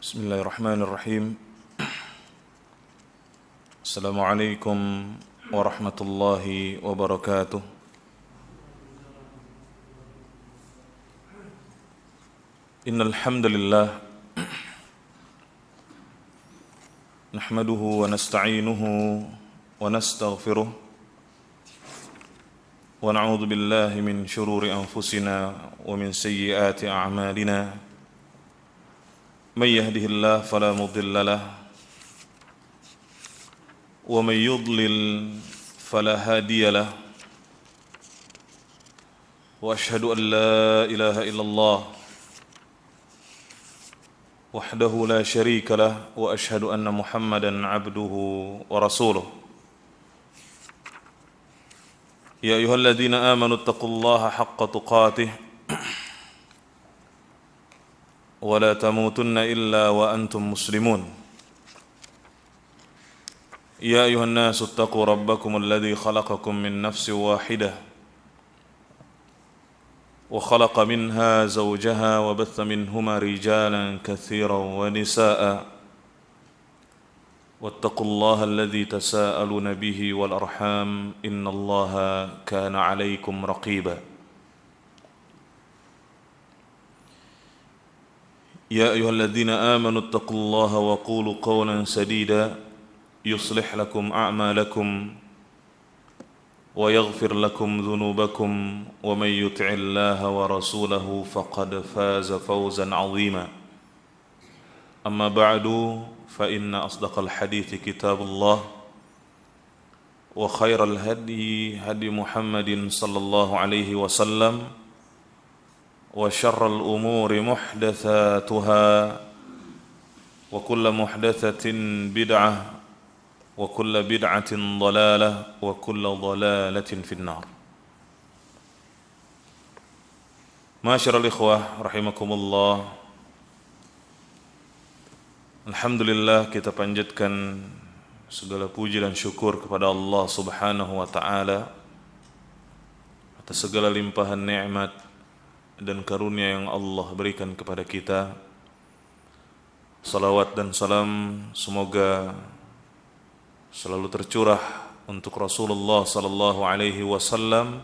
Bismillahirrahmanirrahim. Assalamualaikum warahmatullahi wabarakatuh. Innal hamdalillah nahmaduhu wa nasta'inuhu wa nastaghfiruh wa na'udzu billahi min shururi anfusina wa min sayyiati a'malina. من يهده الله فلا مضل له ومن يضلل فلا هادي له وأشهد أن لا إله إلا الله وحده لا شريك له وأشهد أن محمدا عبده ورسوله يا أيها الذين آمنوا اتقوا الله حق تقاته ولا تموتن إلا وأنتم مسلمون يا أيها الناس اتقوا ربكم الذي خلقكم من نفس واحدة وخلق منها زوجها وبث منهما رجالا كثيرا ونساء واتقوا الله الذي تساءلون به والأرحام إن الله كان عليكم رقيبا يا أيها الذين آمنوا اتقوا الله وقولوا قولا سديدا يصلح لكم أعمالكم ويغفر لكم ذنوبكم ومن يطع الله ورسوله فقد فاز فوزا عظيما أما بعد فإن أصدق الحديث كتاب الله وخير الهدي هدي محمد صلى الله عليه وسلم وشر الأمور محدثاتها وكل محدثة بدعة وكل بدعة ضلالة وكل ضلالة في النار. معاشر الإخوة rahimakumullah. Alhamdulillah, kita panjatkan segala puji dan syukur kepada Allah Subhanahu wa taala atas segala limpahan nikmat dan karunia yang Allah berikan kepada kita. Salawat dan salam semoga selalu tercurah untuk Rasulullah sallallahu alaihi wasallam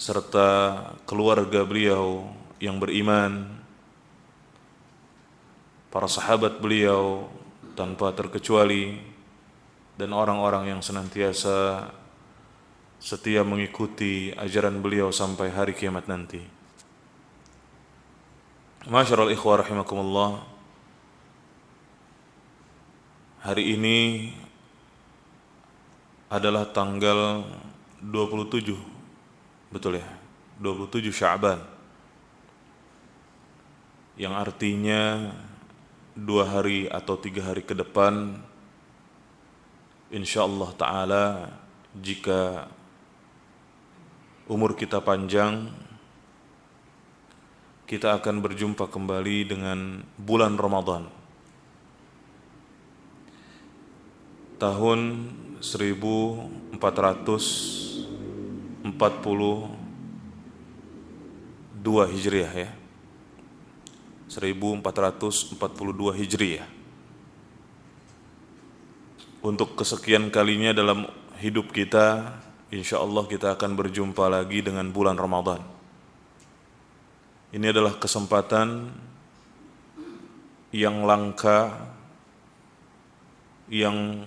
serta keluarga beliau yang beriman, para sahabat beliau tanpa terkecuali, dan orang-orang yang senantiasa setia mengikuti ajaran beliau sampai hari kiamat nanti. Masyarul ikhwah rahimakumullah. Hari ini adalah tanggal 27, betul ya? 27 Sya'ban. Yang artinya 2 hari atau 3 hari ke depan insyaallah taala, jika umur kita panjang, kita akan berjumpa kembali dengan bulan Ramadan tahun 1442 Hijriah ya. 1442 Hijriah. Untuk kesekian kalinya dalam hidup kita, insyaallah kita akan berjumpa lagi dengan bulan Ramadan. Ini adalah kesempatan yang langka, yang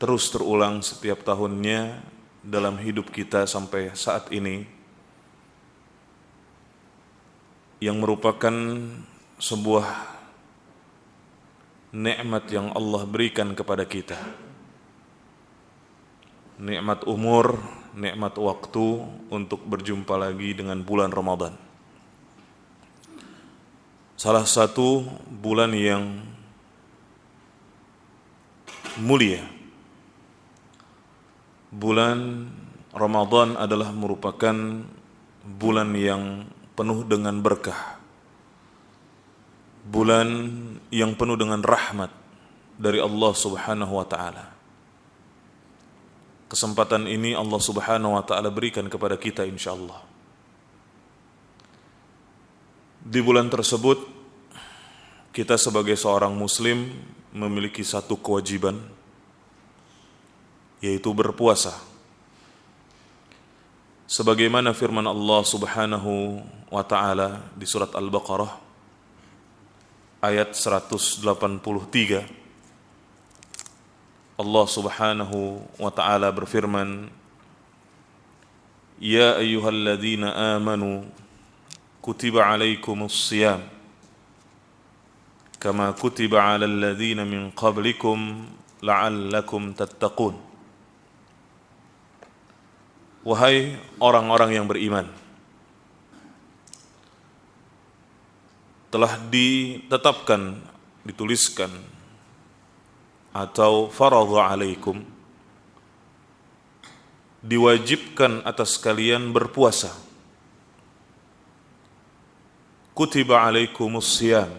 terus terulang setiap tahunnya dalam hidup kita sampai saat ini, yang merupakan sebuah nikmat yang Allah berikan kepada kita. Nikmat umur, nikmat waktu untuk berjumpa lagi dengan bulan Ramadan. Salah satu bulan yang mulia. Bulan Ramadan adalah merupakan bulan yang penuh dengan berkah. Bulan yang penuh dengan rahmat dari Allah Subhanahu wa taala. Kesempatan ini Allah Subhanahu wa taala berikan kepada kita insyaallah. Di bulan tersebut kita sebagai seorang muslim memiliki satu kewajiban, yaitu berpuasa. Sebagaimana firman Allah Subhanahu wa taala di surat Al-Baqarah ayat 183, Allah Subhanahu wa taala berfirman, Ya ayyuhalladzina amanu kutiba alaikumus siyam kama kutiba alal ladzina min qablikum la'allakum tattaqun. Wahai orang-orang yang beriman, telah ditetapkan, dituliskan atau faradha alaikum, diwajibkan atas kalian berpuasa. Kutiba alaikumus siyam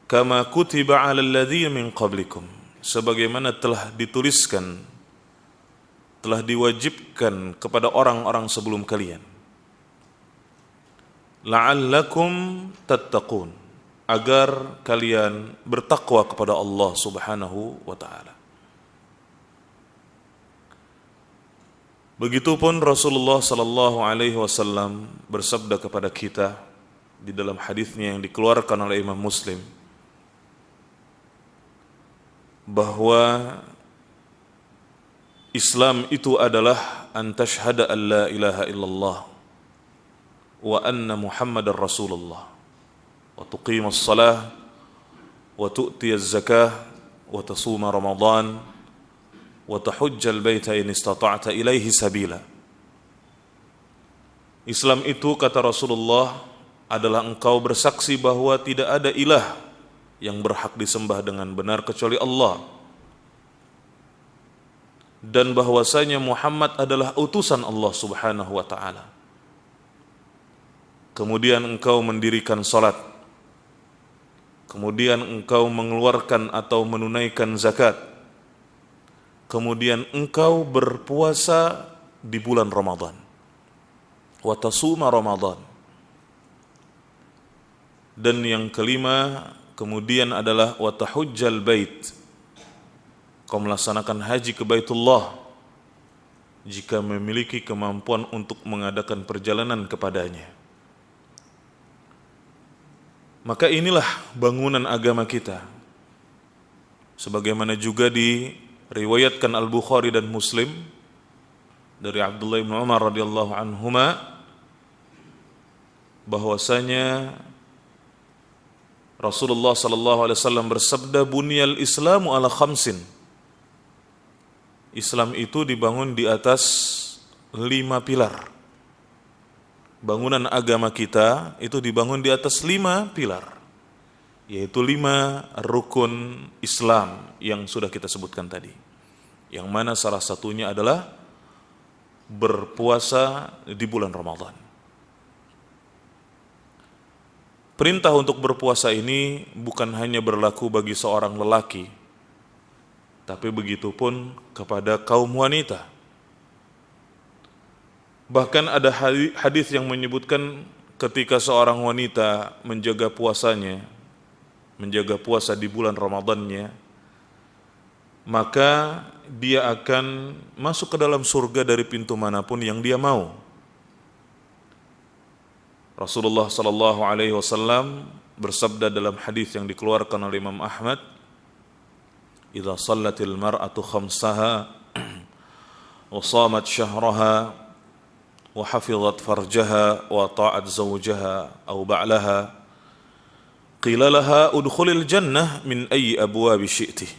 kama kutiba alal ladzina min qablikum, sebagaimana telah dituliskan, telah diwajibkan kepada orang-orang sebelum kalian. La'allakum tattaqun, agar kalian bertakwa kepada Allah Subhanahu wa taala. Begitupun Rasulullah sallallahu alaihi wasallam bersabda kepada kita di dalam hadisnya yang dikeluarkan oleh Imam Muslim, bahwa Islam itu adalah an tashhada an la ilaha illallah wa anna Muhammadar Rasulullah wa tuqimas salah wa tu'tiyaz zakah wa tasuma Ramadan wa tahujjal baita in istata'ta ilaihi sabila. Islam itu, kata Rasulullah, adalah engkau bersaksi bahwa tidak ada ilah yang berhak disembah dengan benar kecuali Allah, dan bahwasanya Muhammad adalah utusan Allah Subhanahu wa taala. Kemudian engkau mendirikan salat, kemudian engkau mengeluarkan atau menunaikan zakat, kemudian engkau berpuasa di bulan Ramadan, wa tasuma Ramadan. Dan yang kelima kemudian adalah wa tahujjal bait, kau melaksanakan haji ke Baitullah jika memiliki kemampuan untuk mengadakan perjalanan kepadanya. Maka inilah bangunan agama kita, sebagaimana juga diriwayatkan Al-Bukhari dan Muslim dari Abdullah bin Umar radhiyallahu anhuma, bahwasanya Rasulullah sallallahu alaihi wasallam bersabda, bunyal Islamu ala khamsin. Islam itu dibangun di atas 5 pilar. Bangunan agama kita itu dibangun di atas 5 pilar, yaitu 5 rukun Islam yang sudah kita sebutkan tadi, yang mana salah satunya adalah berpuasa di bulan Ramadan. Perintah untuk berpuasa ini bukan hanya berlaku bagi seorang lelaki, tapi begitu pun kepada kaum wanita. Bahkan ada hadis yang menyebutkan ketika seorang wanita menjaga puasanya, menjaga puasa di bulan Ramadannya, maka dia akan masuk ke dalam surga dari pintu manapun yang dia mau. Rasulullah sallallahu alaihi wasallam bersabda dalam hadis yang dikeluarkan oleh Imam Ahmad, "Idza shallatil mar'atu khamsaha wa shamat syahraha wa hafizat farjaha wa ta'at zawjaha aw ba'laha qila laha udkhulil jannah min ayyi abwabi syi'ti."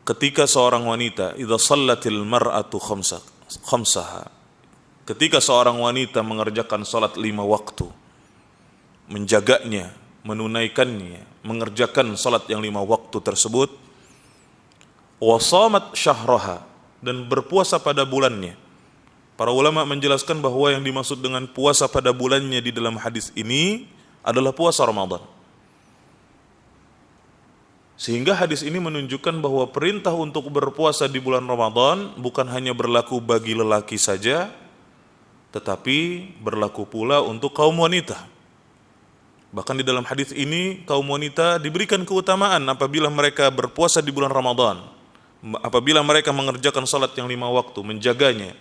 Ketika seorang wanita, idza shallatil mar'atu khamsaha, ketika seorang wanita mengerjakan salat 5 waktu, menjaganya, menunaikannya, mengerjakan salat yang 5 waktu tersebut, wasamat syahraha, dan berpuasa pada bulannya. Para ulama menjelaskan bahwa yang dimaksud dengan puasa pada bulannya di dalam hadis ini adalah puasa Ramadan. Sehingga hadis ini menunjukkan bahwa perintah untuk berpuasa di bulan Ramadan bukan hanya berlaku bagi lelaki saja, tetapi berlaku pula untuk kaum wanita. Bahkan di dalam hadis ini kaum wanita diberikan keutamaan apabila mereka berpuasa di bulan Ramadan. Apabila mereka mengerjakan salat yang 5 waktu, menjaganya,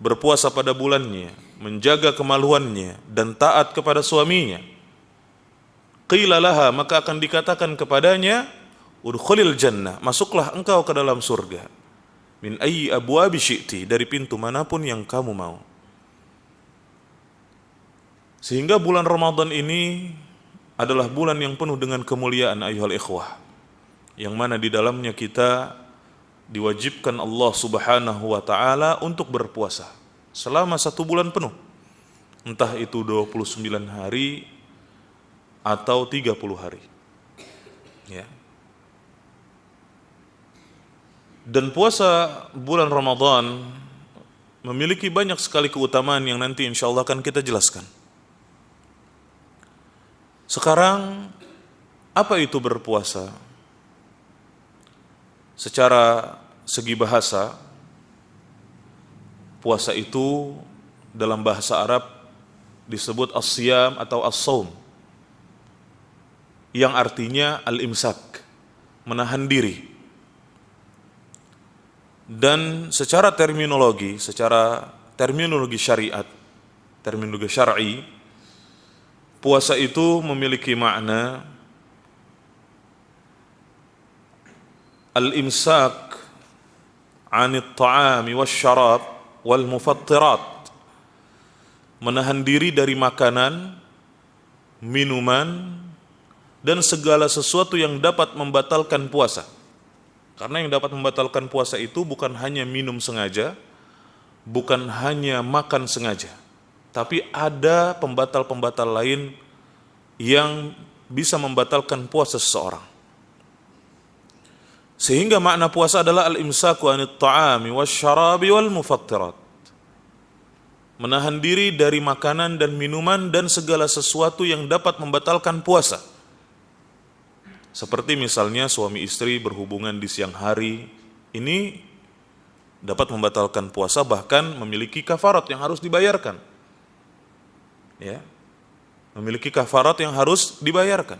berpuasa pada bulannya, menjaga kemaluannya dan taat kepada suaminya. Qila laha, maka akan dikatakan kepadanya, udkhulil jannah, masuklah engkau ke dalam surga. Min ayyi abwabi syi'ti, dari pintu manapun yang kamu mau. Sehingga bulan Ramadan ini adalah bulan yang penuh dengan kemuliaan ayuhal ikhwah, yang mana di dalamnya kita diwajibkan Allah subhanahu wa ta'ala untuk berpuasa selama 1 bulan penuh, entah itu 29 hari atau 30 hari ya. Dan puasa bulan Ramadan memiliki banyak sekali keutamaan yang nanti insyaallah akan kita jelaskan. Sekarang, apa itu berpuasa? Secara segi bahasa, puasa itu dalam bahasa Arab disebut as-siyam atau as-saum, yang artinya al-imsak, menahan diri. Dan secara terminologi syariat, terminologi syar'i, puasa itu memiliki makna al-imsak 'anit ta'ami wasyarab wal mufattirat, menahan diri dari makanan, minuman, dan segala sesuatu yang dapat membatalkan puasa. Karena yang dapat membatalkan puasa itu bukan hanya minum sengaja, bukan hanya makan sengaja, tapi ada pembatal-pembatal lain yang bisa membatalkan puasa seseorang. Sehingga makna puasa adalah al-imsaku 'anit ta'ami wasyarabi wal mufattirat, menahan diri dari makanan dan minuman dan segala sesuatu yang dapat membatalkan puasa. Seperti misalnya suami istri berhubungan di siang hari, ini dapat membatalkan puasa, bahkan memiliki kafarat yang harus dibayarkan. Ya, memiliki kafarat yang harus dibayarkan.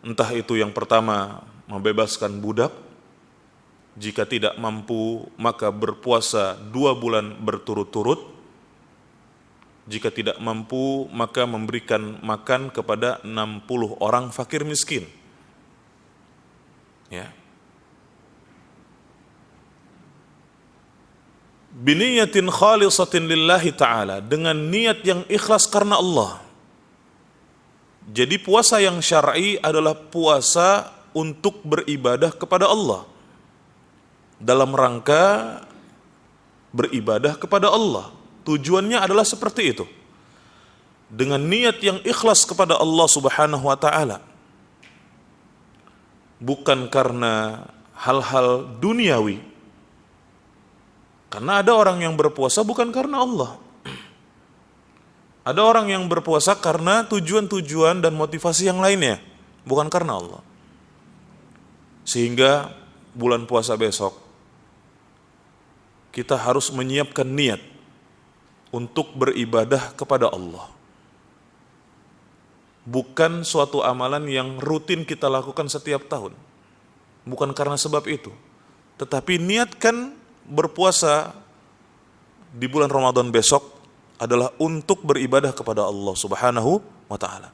Entah itu yang pertama membebaskan budak, jika tidak mampu maka berpuasa 2 bulan berturut-turut, jika tidak mampu maka memberikan makan kepada 60 orang fakir miskin. Ya. Biniyatin khalisatin lillahi ta'ala, dengan niat yang ikhlas karena Allah. Jadi puasa yang syar'i adalah puasa untuk beribadah kepada Allah, dalam rangka beribadah kepada Allah. Tujuannya adalah seperti itu, dengan niat yang ikhlas kepada Allah subhanahu wa ta'ala, bukan karena hal-hal duniawi. Karena ada orang yang berpuasa bukan karena Allah. Ada orang yang berpuasa karena tujuan-tujuan dan motivasi yang lainnya, bukan karena Allah. Sehingga bulan puasa besok kita harus menyiapkan niat untuk beribadah kepada Allah. Bukan suatu amalan yang rutin kita lakukan setiap tahun. Bukan karena sebab itu. Tetapi niatkan berpuasa di bulan Ramadan besok adalah untuk beribadah kepada Allah subhanahu wa ta'ala.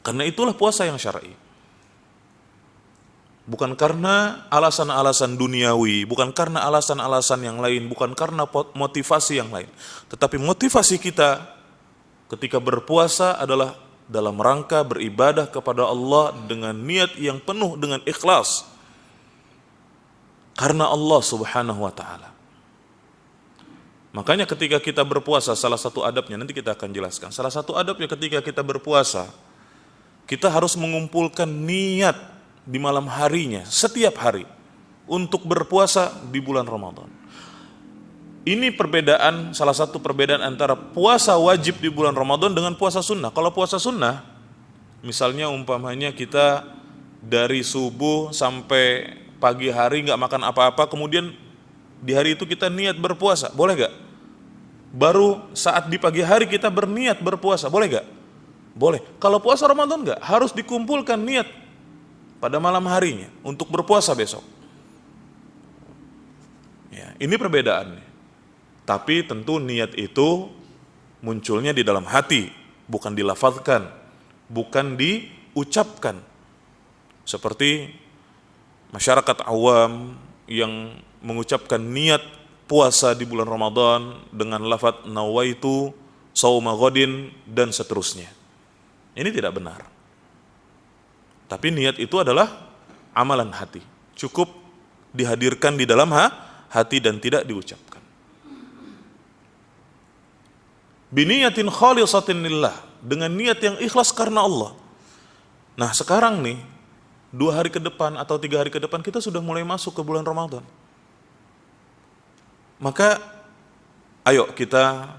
Karena itulah puasa yang syar'i. Bukan karena alasan-alasan duniawi, bukan karena alasan-alasan yang lain, bukan karena motivasi yang lain. Tetapi motivasi kita ketika berpuasa adalah dalam rangka beribadah kepada Allah dengan niat yang penuh dengan ikhlas karena Allah subhanahu wa ta'ala. Makanya ketika kita berpuasa, salah satu adabnya, nanti kita akan jelaskan, salah satu adabnya ketika kita berpuasa, kita harus mengumpulkan niat di malam harinya, setiap hari, untuk berpuasa di bulan Ramadan. Ini perbedaan, salah satu perbedaan antara puasa wajib di bulan Ramadan dengan puasa sunnah. Kalau puasa sunnah, misalnya umpamanya kita dari subuh sampai pagi hari nggak makan apa-apa, kemudian di hari itu kita niat berpuasa, boleh nggak? baru saat di pagi hari kita berniat berpuasa, boleh gak? Boleh. Kalau puasa Ramadan gak? Harus dikumpulkan niat pada malam harinya untuk berpuasa besok. Ya, ini perbedaannya. Tapi tentu niat itu munculnya di dalam hati, bukan dilafazkan, bukan diucapkan. Seperti masyarakat awam yang mengucapkan niat puasa di bulan Ramadan dengan lafaz nawaitu shauma ghadin dan seterusnya. Ini tidak benar. Tapi niat itu adalah amalan hati. Cukup dihadirkan di dalam hati dan tidak diucapkan. Biniyatin khalisatin lillah, dengan niat yang ikhlas karena Allah. Nah, sekarang nih 2 hari ke depan atau 3 hari ke depan kita sudah mulai masuk ke bulan Ramadan. Maka ayo kita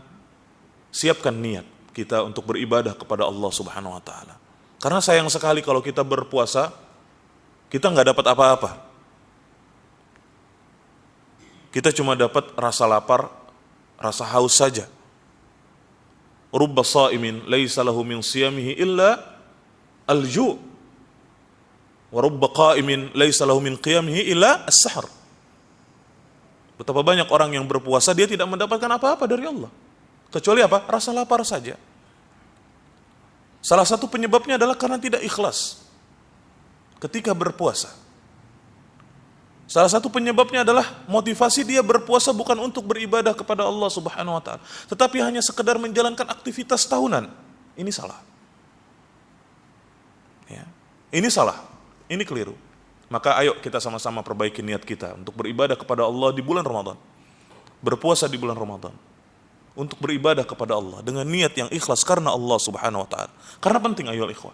siapkan niat kita untuk beribadah kepada Allah Subhanahu wa taala. Karena sayang sekali kalau kita berpuasa kita nggak dapat apa-apa. Kita cuma dapat rasa lapar, rasa haus saja. Rubba sha'imin laisa lahu min siyamihi illa al-ju'. Wa rubba qa'imin laisa lahu min qiyamihi illa as-sahr. Betapa banyak orang yang berpuasa dia tidak mendapatkan apa-apa dari Allah. Kecuali apa? Rasa lapar saja. Salah satu penyebabnya adalah karena tidak ikhlas ketika berpuasa. Salah satu penyebabnya adalah motivasi dia berpuasa bukan untuk beribadah kepada Allah Subhanahu wa taala, tetapi hanya sekedar menjalankan aktivitas tahunan. Ini salah. Ya. Ini salah. Ini keliru. Maka ayo kita sama-sama perbaiki niat kita untuk beribadah kepada Allah di bulan Ramadan. Berpuasa di bulan Ramadan. Untuk beribadah kepada Allah dengan niat yang ikhlas karena Allah Subhanahu wa taala. Karena penting ayolah ikhwah.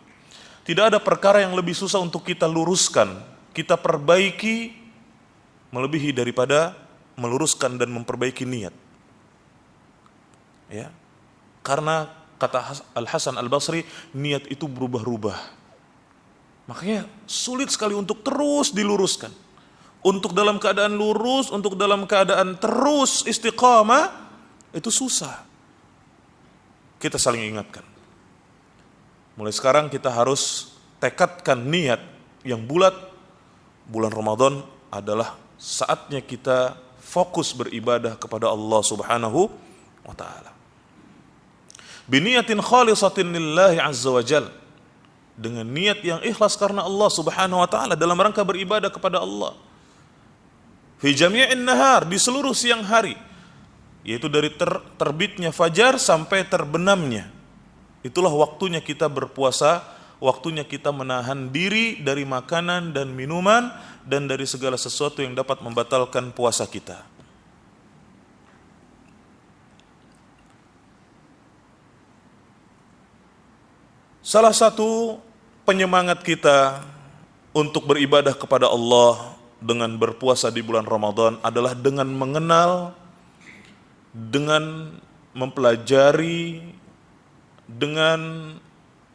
Tidak ada perkara yang lebih susah untuk kita luruskan, kita perbaiki melebihi daripada meluruskan dan memperbaiki niat. Ya. Karena kata Al-Hasan Al-Basri, niat itu berubah-ubah. Makanya sulit sekali untuk terus diluruskan. Untuk dalam keadaan lurus, untuk dalam keadaan terus istiqamah, itu susah. Kita saling ingatkan. Mulai sekarang kita harus tekadkan niat yang bulat. Bulan Ramadan adalah saatnya kita fokus beribadah kepada Allah Subhanahu wa taala. Biniyatin khalisatin lillahi azza wa jal, dengan niat yang ikhlas karena Allah Subhanahu wa taala dalam rangka beribadah kepada Allah. Fi jami'in nahar, di seluruh siang hari, yaitu dari terbitnya fajar sampai terbenamnya. Itulah waktunya kita berpuasa, waktunya kita menahan diri dari makanan dan minuman dan dari segala sesuatu yang dapat membatalkan puasa kita. Salah satu penyemangat kita untuk beribadah kepada Allah dengan berpuasa di bulan Ramadan adalah dengan mengenal, dengan mempelajari, dengan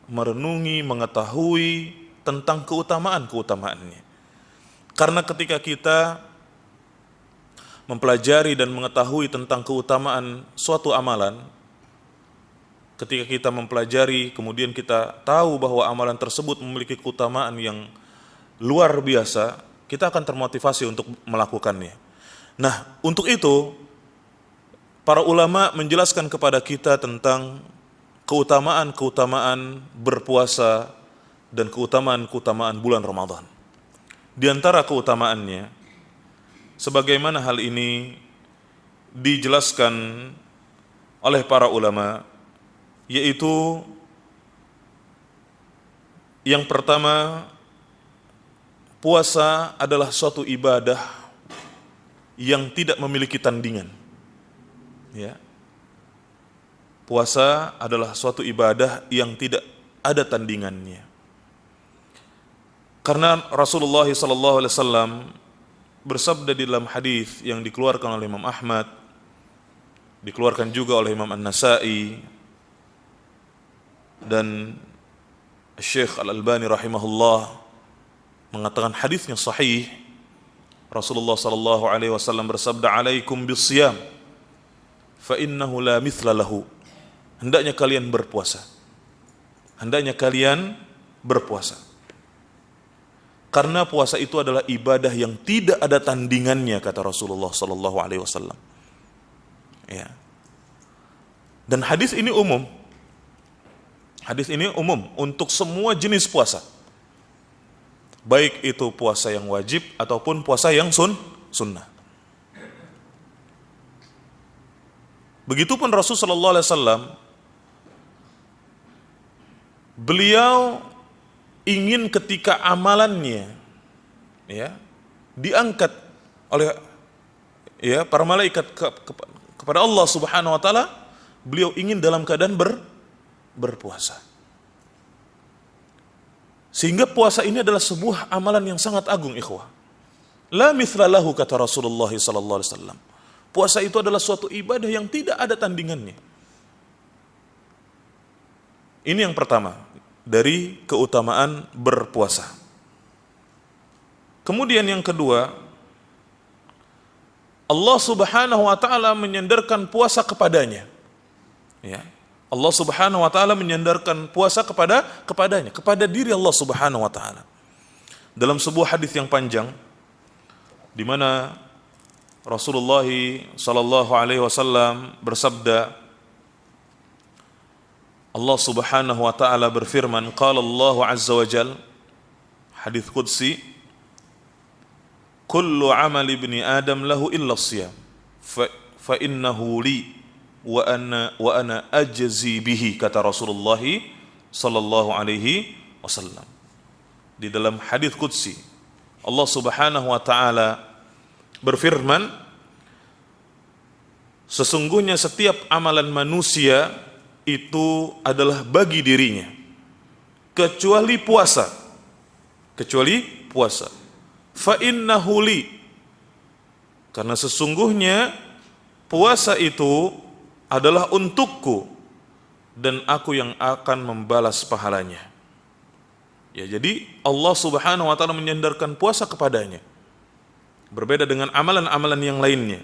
merenungi, mengetahui tentang keutamaan-keutamaannya. Karena ketika kita mempelajari dan mengetahui tentang keutamaan suatu amalan, ketika kita mempelajari kemudian kita tahu bahwa amalan tersebut memiliki keutamaan yang luar biasa, kita akan termotivasi untuk melakukannya. Nah, untuk itu para ulama menjelaskan kepada kita tentang keutamaan-keutamaan berpuasa dan keutamaan-keutamaan bulan Ramadan. Di antara keutamaannya, sebagaimana hal ini dijelaskan oleh para ulama, yaitu yang pertama, puasa adalah suatu ibadah yang tidak memiliki tandingan. Ya. Puasa adalah suatu ibadah yang tidak ada tandingannya. Karena Rasulullah SAW bersabda di dalam hadis yang dikeluarkan oleh Imam Ahmad, dikeluarkan juga oleh Imam An-Nasa'i dan Syekh Al-Albani rahimahullah mengatakan hadisnya sahih. Rasulullah SAW bersabda, "Alaikum bisiyam, fa innahu la mithla lahu. Hendaknya kalian berpuasa. Hendaknya kalian berpuasa. Karena puasa itu adalah ibadah yang tidak ada tandingannya, kata Rasulullah sallallahu alaihi wasallam. Ya. Dan hadis ini umum. Hadis ini umum untuk semua jenis puasa. Baik itu puasa yang wajib ataupun puasa yang sunnah. Begitupun Rasul sallallahu alaihi wasallam, beliau ingin ketika amalannya diangkat oleh para malaikat kepada Allah Subhanahu wa taala, beliau ingin dalam keadaan berpuasa. Sehingga puasa ini adalah sebuah amalan yang sangat agung, ikhwah. La mithla lahu, kata Rasulullah sallallahu alaihi wasallam. Puasa itu adalah suatu ibadah yang tidak ada tandingannya. Ini yang pertama dari keutamaan berpuasa. Kemudian yang kedua, Allah Subhanahu wa taala menyandarkan puasa kepadanya. Ya. Allah Subhanahu wa taala menyandarkan puasa kepadanya, kepada diri Allah Subhanahu wa taala. Dalam sebuah hadis yang panjang di mana Rasulullah sallallahu alaihi wasallam bersabda, Allah Subhanahu wa taala berfirman, qala Allah azza wa jal, hadis qudsi, kullu amali ibni adam lahu illa siyam fa innahu li wa ana ajzi bihi, kata Rasulullah sallallahu alaihi wasallam. Di dalam hadis qudsi Allah Subhanahu wa taala berfirman, sesungguhnya setiap amalan manusia itu adalah bagi dirinya kecuali puasa. Fa innahu li, karena sesungguhnya puasa itu adalah untukku dan aku yang akan membalas pahalanya. Ya, jadi Allah Subhanahu wa taala menyandarkan puasa kepadanya. Berbeda dengan amalan-amalan yang lainnya.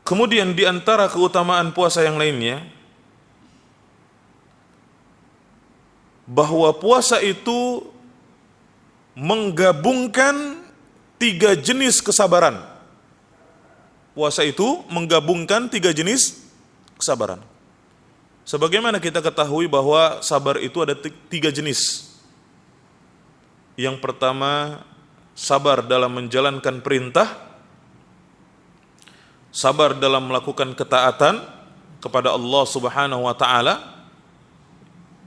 Kemudian di antara keutamaan puasa yang lainnya, bahwa puasa itu menggabungkan 3 jenis kesabaran. Puasa itu menggabungkan 3 jenis kesabaran. Sebagaimana kita ketahui bahwa sabar itu ada 3 jenis. Yang pertama, sabar dalam menjalankan perintah, sabar dalam melakukan ketaatan kepada Allah Subhanahu wa taala.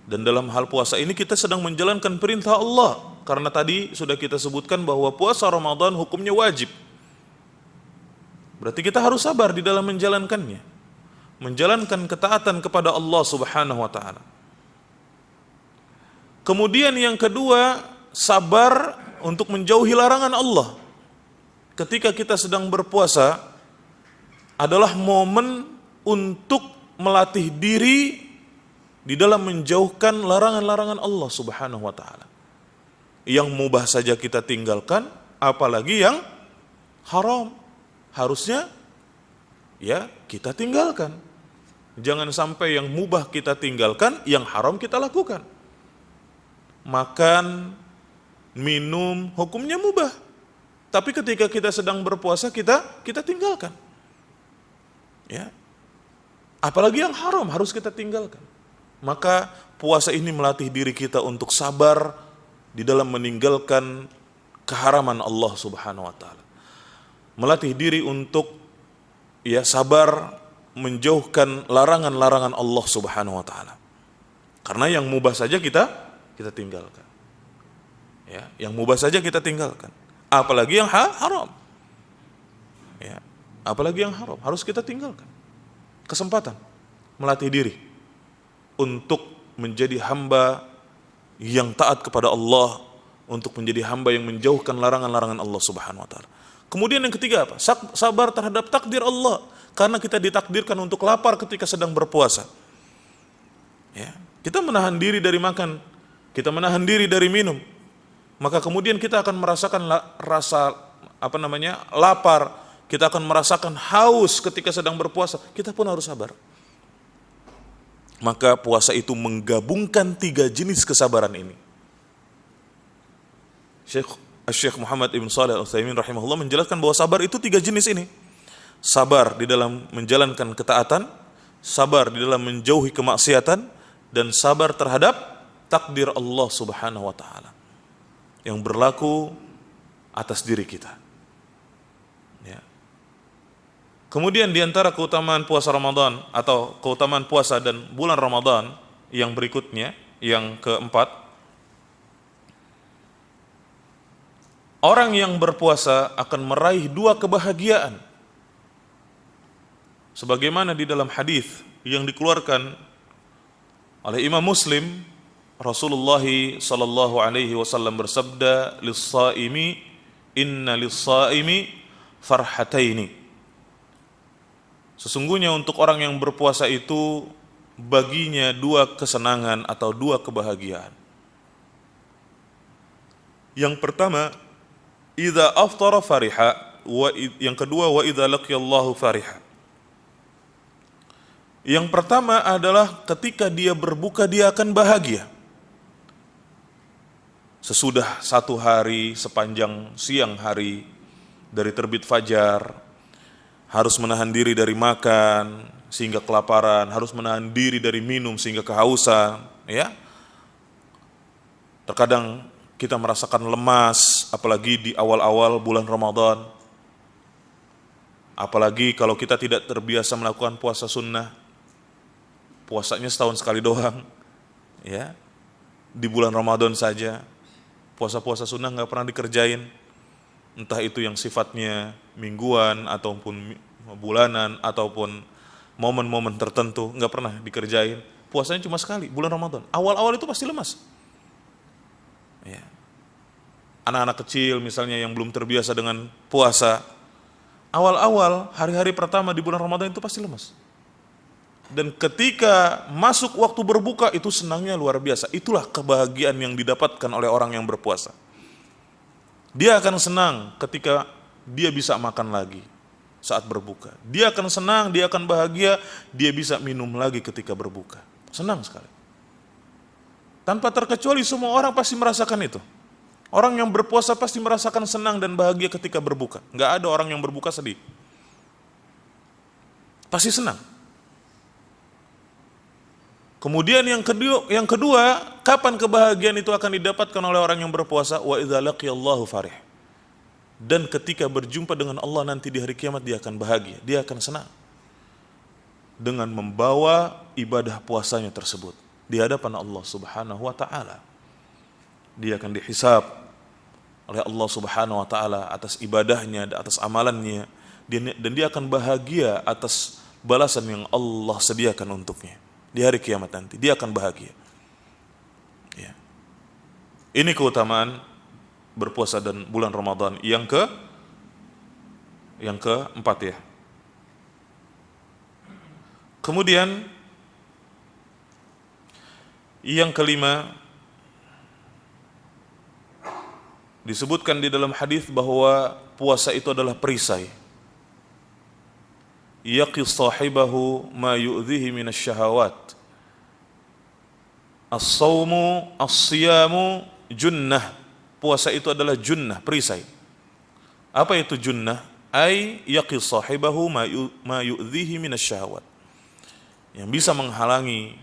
Dan dalam hal puasa ini kita sedang menjalankan perintah Allah, karena tadi sudah kita sebutkan bahwa puasa Ramadan hukumnya wajib. Berarti kita harus sabar di dalam menjalankannya, menjalankan ketaatan kepada Allah Subhanahu wa taala. Kemudian yang kedua, sabar untuk menjauhi larangan Allah. Ketika kita sedang berpuasa adalah momen untuk melatih diri di dalam menjauhkan larangan-larangan Allah Subhanahu wa taala. Yang mubah saja kita tinggalkan, apalagi yang haram. Harusnya kita tinggalkan. Jangan sampai yang mubah kita tinggalkan, yang haram kita lakukan. Makan, minum, hukumnya mubah. Tapi ketika kita sedang berpuasa, kita tinggalkan. Ya. Apalagi yang haram harus kita tinggalkan. Maka puasa ini melatih diri kita untuk sabar di dalam meninggalkan keharaman Allah Subhanahu wa taala. Melatih diri untuk sabar menjauhkan larangan-larangan Allah Subhanahu wa taala. Karena yang mubah saja kita tinggalkan. Ya, yang mubah saja kita tinggalkan. Apalagi yang haram. Ya, apalagi yang haram harus kita tinggalkan. Kesempatan melatih diri untuk menjadi hamba yang taat kepada Allah, untuk menjadi hamba yang menjauhkan larangan-larangan Allah Subhanahu wa taala. Kemudian yang ketiga apa? Sabar terhadap takdir Allah, karena kita ditakdirkan untuk lapar ketika sedang berpuasa. Ya, kita menahan diri dari makan, kita menahan diri dari minum. Maka kemudian kita akan merasakan rasa lapar, kita akan merasakan haus ketika sedang berpuasa, kita pun harus sabar. Maka puasa itu menggabungkan 3 jenis kesabaran ini. Syekh Muhammad Ibn Shalih Al-Utsaimin rahimahullah menjelaskan bahwa sabar itu 3 jenis ini. Sabar di dalam menjalankan ketaatan, sabar di dalam menjauhi kemaksiatan, dan sabar terhadap takdir Allah Subhanahu wa taala yang berlaku atas diri kita. Ya. Kemudian di antara keutamaan puasa Ramadan atau keutamaan puasa dan bulan Ramadan yang berikutnya, yang keempat, orang yang berpuasa akan meraih 2 kebahagiaan. Sebagaimana di dalam hadis yang dikeluarkan oleh Imam Muslim, Rasulullah sallallahu alaihi wasallam bersabda, "Lis-shaimi inna lis-shaimi farhataini." Sesungguhnya untuk orang yang berpuasa itu baginya 2 kesenangan atau 2 kebahagiaan. Yang pertama, idza aftara fariha, yang kedua wa idza laqiyallahu fariha. Yang pertama adalah ketika dia berbuka dia akan bahagia. Sesudah 1 hari sepanjang siang hari dari terbit fajar, harus menahan diri dari makan sehingga kelaparan, harus menahan diri dari minum sehingga kehausan, ya. Terkadang kita merasakan lemas, apalagi di awal-awal bulan Ramadan. Apalagi kalau kita tidak terbiasa melakukan puasa sunnah, puasanya setahun sekali doang, ya, di bulan Ramadan saja. Puasa-puasa sunnah nggak pernah dikerjain, entah itu yang sifatnya mingguan ataupun bulanan ataupun momen-momen tertentu, nggak pernah dikerjain. Puasanya cuma sekali, bulan Ramadan. Awal-awal itu pasti lemas. Ya. Anak-anak kecil misalnya yang belum terbiasa dengan puasa, awal-awal hari-hari pertama di bulan Ramadan itu pasti lemas. Dan ketika masuk waktu berbuka itu senangnya luar biasa. Itulah kebahagiaan yang didapatkan oleh orang yang berpuasa. Dia akan senang ketika dia bisa makan lagi saat berbuka. Dia akan senang, dia akan bahagia, dia bisa minum lagi ketika berbuka. Senang sekali. Tanpa terkecuali semua orang pasti merasakan itu. Orang yang berpuasa pasti merasakan senang dan bahagia ketika berbuka. Nggak ada orang yang berbuka sedih. Pasti senang. Kemudian yang kedua, kapan kebahagiaan itu akan didapatkan oleh orang yang berpuasa? Wa idza laqiyallahu farih. Dan ketika berjumpa dengan Allah nanti di hari kiamat dia akan bahagia, dia akan senang dengan membawa ibadah puasanya tersebut di hadapan Allah Subhanahu wa taala. Dia akan dihisab oleh Allah Subhanahu wa taala atas ibadahnya, atas amalannya, dan dia akan bahagia atas balasan yang Allah sediakan untuknya. Di hari kiamat nanti dia akan bahagia. Ya. Ini keutamaan berpuasa dan bulan Ramadan yang keempat ya. Kemudian yang kelima, disebutkan di dalam hadis bahwa puasa itu adalah perisai. Yaqi sahibahu ma yu'dhihi minasy syahawat. As-shaumu as-siyamu junnah. Puasa itu adalah junnah, perisai. Apa itu junnah? Ai yaqi sahibahu ma yu'dhihi minasy syahawat. Yang bisa menghalangi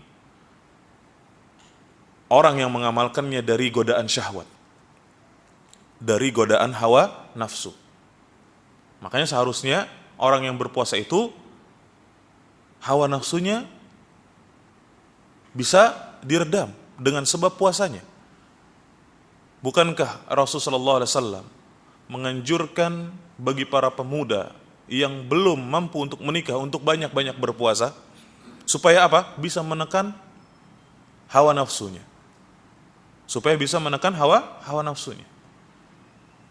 orang yang mengamalkannya dari godaan syahwat, dari godaan hawa nafsu. Makanya seharusnya orang yang berpuasa itu hawa nafsunya bisa diredam dengan sebab puasanya. Bukankah Rasulullah SAW menganjurkan bagi para pemuda yang belum mampu untuk menikah untuk banyak-banyak berpuasa supaya apa? Bisa menekan hawa nafsunya. Supaya bisa menekan hawa nafsunya.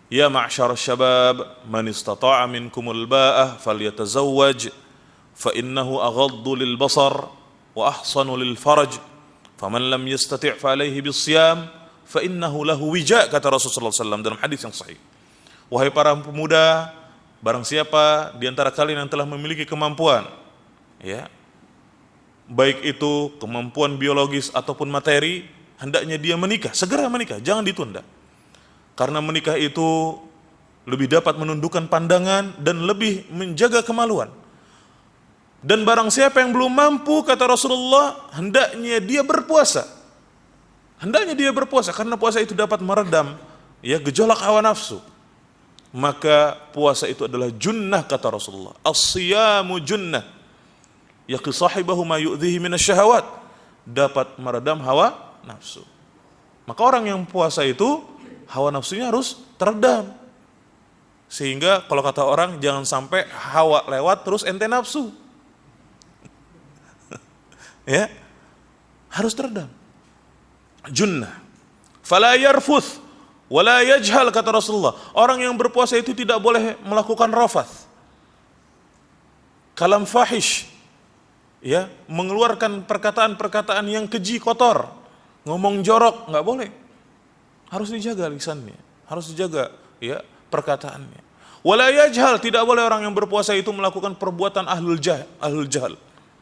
Ya ma'syar syabab, man istata'a minkumul ba'ah falyatazawwaj fa innahu aghaddu lil basar wa ahsanu lil faraj faman lam yastati' fa alayhi bisyam fa innahu lahu wija', kata Rasulullah SAW dalam hadis yang sahih. Wahai para pemuda, Barang siapa di antara kalian yang telah memiliki kemampuan, ya, baik itu kemampuan biologis ataupun materi, hendaknya dia menikah, segera menikah, jangan ditunda. Karena menikah itu lebih dapat menundukkan pandangan dan lebih menjaga kemaluan. Dan barang siapa yang belum mampu, kata Rasulullah, hendaknya dia berpuasa. Hendaknya dia berpuasa karena puasa itu dapat meredam, ya, gejolak hawa nafsu. Maka puasa itu adalah junnah, kata Rasulullah. As-siyamu junnah yaqi sahibahu ma yu'dhihi minasyahawat, dapat meredam hawa nafsu. Maka orang yang puasa itu hawa nafsunya harus teredam. Sehingga kalau kata orang, jangan sampai hawa lewat terus ente nafsu. Ya, harus teredam. Junnah. Fala yarfuth wala yajhal, kata Rasulullah. Orang yang berpuasa itu tidak boleh melakukan rafath, kalam fahish, ya, mengeluarkan perkataan-perkataan yang keji, kotor, ngomong jorok, nggak boleh. Harus dijaga lisannya, harus dijaga, ya, perkataannya. Wala yajhal, tidak boleh orang yang berpuasa itu melakukan perbuatan ahlul jahl,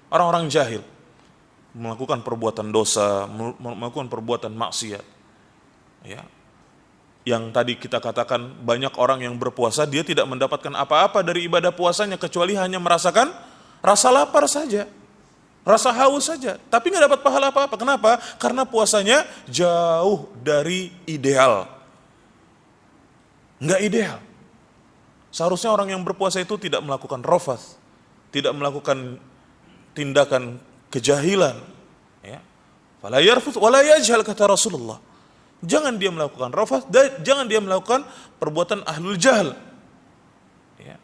orang-orang jahil, melakukan perbuatan dosa, melakukan perbuatan maksiat, ya. Yang tadi kita katakan, banyak orang yang berpuasa dia tidak mendapatkan apa-apa dari ibadah puasanya kecuali hanya merasakan rasa lapar saja, rasa haus saja, tapi nggak dapat pahala apa-apa. Kenapa? Karena puasanya jauh dari ideal, nggak ideal. Seharusnya orang yang berpuasa itu tidak melakukan rafath, tidak melakukan tindakan kejahilan, ya. Fala yarfuth wala yajhal, kata Rasulullah. Jangan dia melakukan rafath, jangan dia melakukan perbuatan ahlul jahl, ya.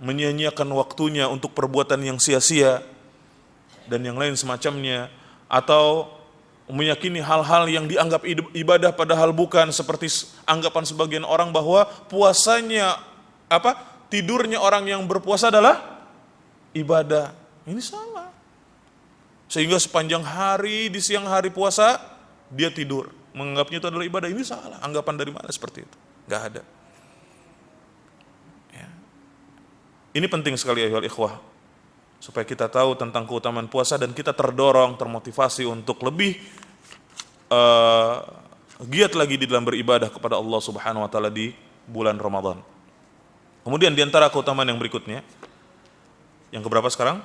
Menyia-nyiakan waktunya untuk perbuatan yang sia-sia dan yang lain semacamnya, atau meyakini hal-hal yang dianggap ibadah padahal bukan, seperti anggapan sebagian orang bahwa puasanya tidurnya orang yang berpuasa adalah ibadah. Ini salah. Sehingga sepanjang hari di siang hari puasa dia tidur, menganggapnya itu adalah ibadah. Ini salah. Anggapan dari mana seperti itu? Gak ada. Ya. Ini penting sekali, ayyuhal ikhwah, supaya kita tahu tentang keutamaan puasa dan kita terdorong, termotivasi untuk lebih giat lagi di dalam beribadah kepada Allah Subhanahu wa taala di bulan Ramadan. Kemudian di antara keutamaan yang berikutnya, yang keberapa sekarang?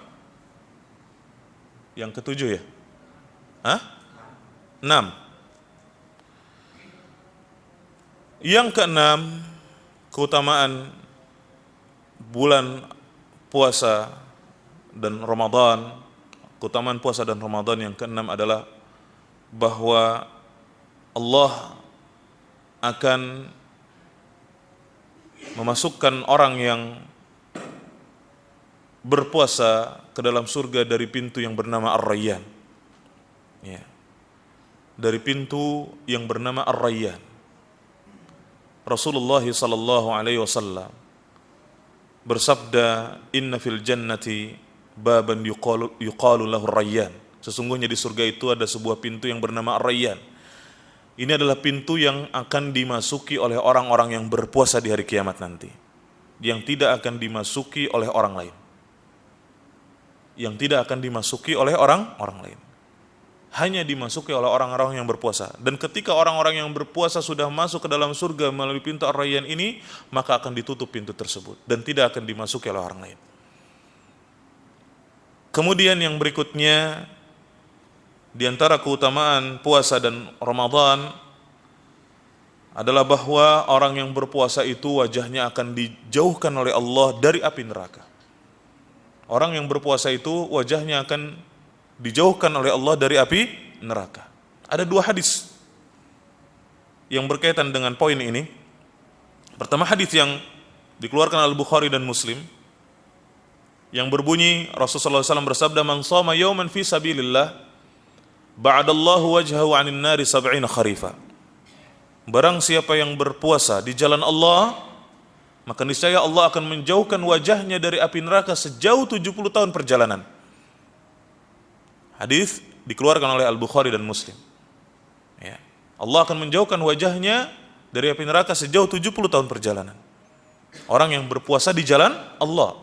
Yang ketujuh, ya? 6. Yang keenam, keutamaan bulan puasa dan Ramadan, keutamaan puasa dan Ramadan yang keenam adalah bahwa Allah akan memasukkan orang yang berpuasa ke dalam surga dari pintu yang bernama Ar-Rayyan, ya. Dari pintu yang bernama Ar-Rayyan. Rasulullah sallallahu alaihi wasallam bersabda, "Inna fil jannati baban yuqalu lahu Ar-Rayyan." Sesungguhnya di surga itu ada sebuah pintu yang bernama Ar-Rayyan. Ini adalah pintu yang akan dimasuki oleh orang-orang yang berpuasa di hari kiamat nanti, yang tidak akan dimasuki oleh orang lain. Yang tidak akan dimasuki oleh orang lain. Hanya dimasuki oleh orang-orang yang berpuasa. Dan ketika orang-orang yang berpuasa sudah masuk ke dalam surga melalui pintu Ar-Rayyan ini, maka akan ditutup pintu tersebut dan tidak akan dimasuki oleh orang lain. Kemudian yang berikutnya, di antara keutamaan puasa dan Ramadan adalah bahwa orang yang berpuasa itu wajahnya akan dijauhkan oleh Allah dari api neraka. Orang yang berpuasa itu wajahnya akan dijauhkan oleh Allah dari api neraka. Ada 2 hadis yang berkaitan dengan poin ini. Pertama, hadis yang dikeluarkan oleh Bukhari dan Muslim yang berbunyi, Rasulullah SAW bersabda, "Man shoma yawman fi sabilillah ba'adallahu wajhahu 'anil nari 70 kharifa." Barang siapa yang berpuasa di jalan Allah, maka niscaya Allah akan menjauhkan wajahnya dari api neraka sejauh 70 tahun perjalanan. Hadis dikeluarkan oleh Al-Bukhari dan Muslim. Ya. Allah akan menjauhkan wajahnya dari api neraka sejauh 70 tahun perjalanan. Orang yang berpuasa di jalan Allah.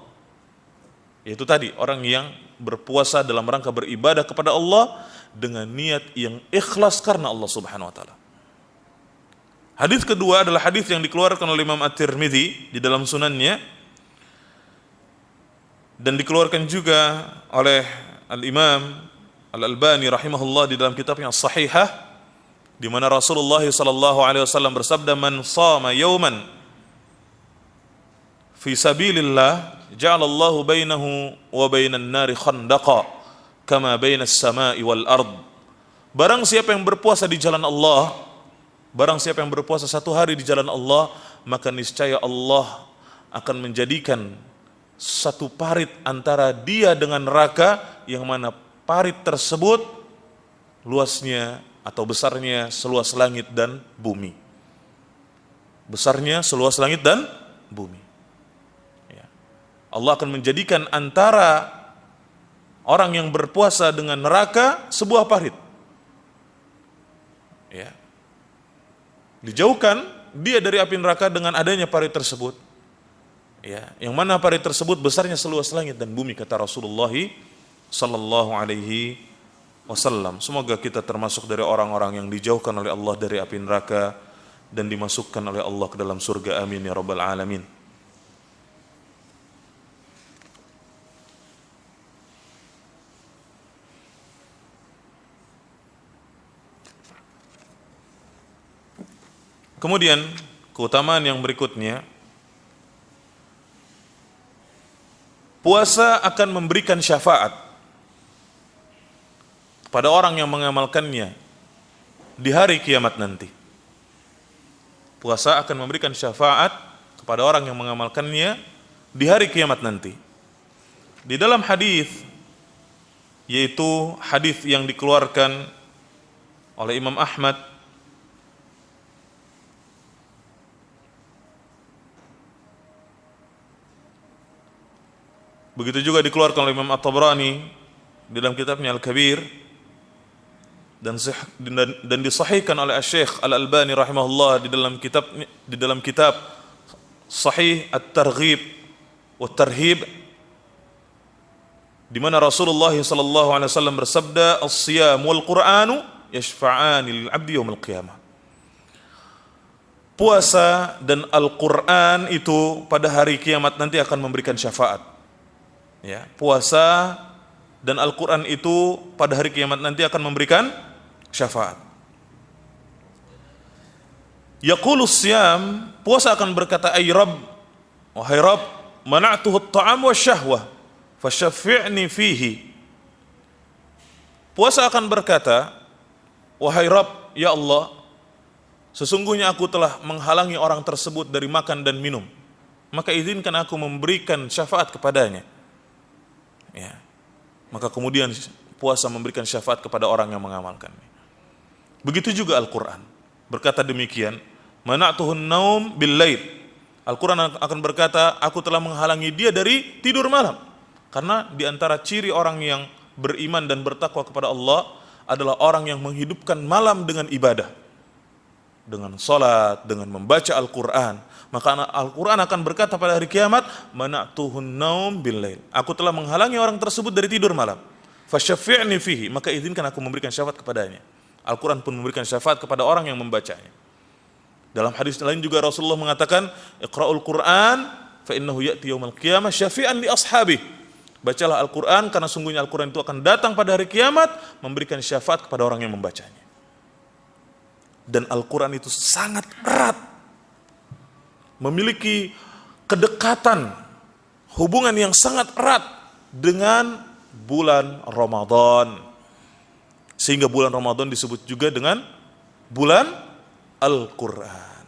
Yaitu tadi, orang yang berpuasa dalam rangka beribadah kepada Allah dengan niat yang ikhlas karena Allah Subhanahu wa taala. Hadis kedua adalah hadis yang dikeluarkan oleh Imam At-Tirmidzi di dalam sunannya dan dikeluarkan juga oleh Al-Imam Al-Albani rahimahullah di dalam kitabnya As-Sahihah, di mana Rasulullah sallallahu alaihi wasallam bersabda, "Man shama yawman fi sabilillah ja'alallahu bainahu wa bainan nari khandaqa kama bainas sama'i wal ard." Barang siapa yang berpuasa di jalan Allah, barang siapa yang berpuasa satu hari di jalan Allah, maka niscaya Allah akan menjadikan satu parit antara dia dengan neraka, yang mana parit tersebut luasnya atau besarnya seluas langit dan bumi. Besarnya seluas langit dan bumi. Ya. Allah akan menjadikan antara orang yang berpuasa dengan neraka sebuah parit. Ya. Dijauhkan dia dari api neraka dengan adanya parit tersebut. Ya, yang mana parit tersebut besarnya seluas langit dan bumi, kata Rasulullah sallallahu alaihi wasallam. Semoga kita termasuk dari orang-orang yang dijauhkan oleh Allah dari api neraka dan dimasukkan oleh Allah ke dalam surga. Amin ya rabbal alamin. Kemudian keutamaan yang berikutnya, puasa akan memberikan syafaat pada orang yang mengamalkannya di hari kiamat nanti. Puasa akan memberikan syafaat kepada orang yang mengamalkannya di hari kiamat nanti. Di dalam hadis, yaitu hadis yang dikeluarkan oleh Imam Ahmad, begitu juga dikeluarkan oleh Imam At-Tabrani di dalam kitabnya Al-Kabir, dan disahihkan oleh Syekh Al-Albani rahimahullah di dalam kitab Sahih At-Targhib wa Tarhib, di mana Rasulullah sallallahu alaihi wasallam bersabda, "As-siyam wal Qur'anu yashfa'ani lil 'abdi yaumil qiyamah." Puasa dan Al-Qur'an itu pada hari kiamat nanti akan memberikan syafaat. Ya, puasa dan Al-Quran itu pada hari kiamat nanti akan memberikan syafaat. Yaqulus siyam, puasa akan berkata, "Ay Rabb, wahai Rabb, mana'tuhu at-ta'am wa syahwah, fasyafi'ni fihi." Puasa akan berkata, "Wahai Rabb, ya Allah, sesungguhnya aku telah menghalangi orang tersebut dari makan dan minum, maka izinkan aku memberikan syafaat kepadanya." Ya. Maka kemudian puasa memberikan syafaat kepada orang yang mengamalkannya. Begitu juga Al-Quran berkata demikian, "Mana'tuhun naum bil-lail." Al-Quran akan berkata, aku telah menghalangi dia dari tidur malam. Karena di antara ciri orang yang beriman dan bertakwa kepada Allah adalah orang yang menghidupkan malam dengan ibadah, dengan salat, dengan membaca Al-Quran. Maka Al-Quran akan berkata pada hari kiamat, "Mana'tuhun naum bil-lail." Aku telah menghalangi orang tersebut dari tidur malam. Fasyafi'ni fihi, maka izinkan aku memberikan syafaat kepadanya. Al-Quran pun memberikan syafaat kepada orang yang membacanya. Dalam hadis lain juga Rasulullah mengatakan, "Iqra'ul Qur'an fa innahu ya'ti yaumal qiyamah syafi'an li ashabi." Bacalah Al-Quran karena sungguhnya Al-Quran itu akan datang pada hari kiamat memberikan syafaat kepada orang yang membacanya. Dan Al-Quran itu sangat erat, memiliki kedekatan, hubungan yang sangat erat dengan bulan Ramadan. Sehingga bulan Ramadan disebut juga dengan bulan Al-Quran.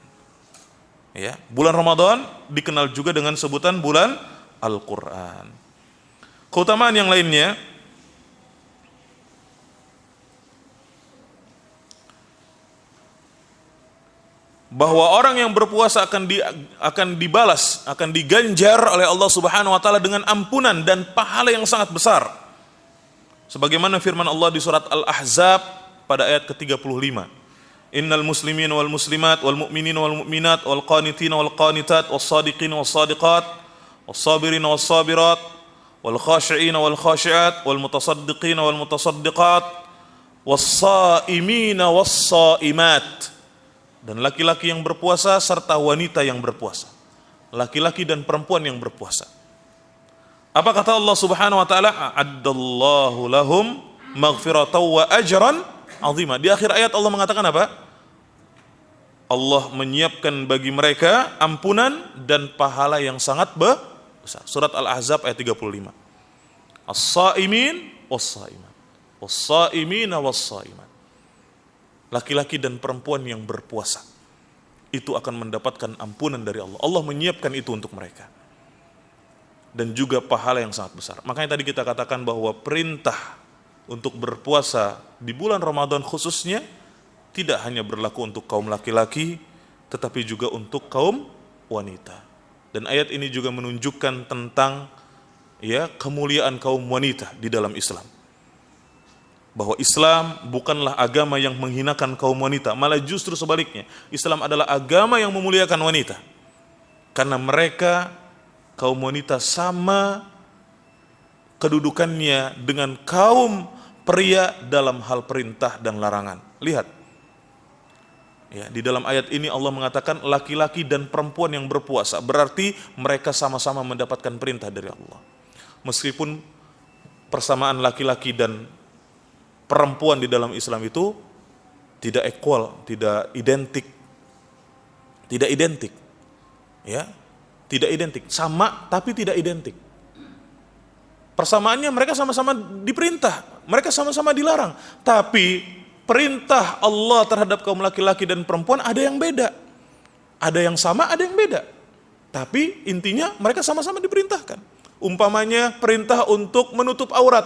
Ya, bulan Ramadan dikenal juga dengan sebutan bulan Al-Quran. Keutamaan yang lainnya, bahwa orang yang berpuasa akan dibalas, akan diganjar oleh Allah Subhanahu wa taala dengan ampunan dan pahala yang sangat besar. Sebagaimana firman Allah di surat Al-Ahzab pada ayat ke-35, Innal muslimin wal muslimat wal mu'minin wal mu'minat wal qanitin wal qanitat was sadiqin was sadiqat was sabirin was sabirat wal khashi'in wal khashi'at wal mutasaddiqin wal mutasaddiqat was sa'imin was sa'imat. Dan laki-laki yang berpuasa serta wanita yang berpuasa. Laki-laki dan perempuan yang berpuasa. Apa kata Allah Subhanahu wa taala? A'addallahu lahum maghfiratan wa ajran 'azima. Di akhir ayat Allah mengatakan apa? Allah menyiapkan bagi mereka ampunan dan pahala yang sangat besar. Surat Al-Ahzab ayat 35. As-saimin was-saimat. Was-saimina was-saimat. Laki-laki dan perempuan yang berpuasa itu akan mendapatkan ampunan dari Allah. Allah menyiapkan itu untuk mereka. Dan juga pahala yang sangat besar. Makanya tadi kita katakan bahwa perintah untuk berpuasa di bulan Ramadan khususnya tidak hanya berlaku untuk kaum laki-laki, tetapi juga untuk kaum wanita. Dan ayat ini juga menunjukkan tentang kemuliaan kaum wanita di dalam Islam. Bahwa Islam bukanlah agama yang menghinakan kaum wanita, malah justru sebaliknya. Islam adalah agama yang memuliakan wanita. Karena mereka, kaum wanita sama kedudukannya dengan kaum pria dalam hal perintah dan larangan. Lihat. Ya, di dalam ayat ini Allah mengatakan laki-laki dan perempuan yang berpuasa. Berarti mereka sama-sama mendapatkan perintah dari Allah. Meskipun persamaan laki-laki dan perempuan di dalam Islam itu tidak equal, tidak identik. Tidak identik. Ya, tidak identik. Sama tapi tidak identik. Persamaannya mereka sama-sama diperintah, mereka sama-sama dilarang. Tapi perintah Allah terhadap kaum laki-laki dan perempuan ada yang beda. Ada yang sama, ada yang beda. Tapi intinya mereka sama-sama diperintahkan. Umpamanya perintah untuk menutup aurat.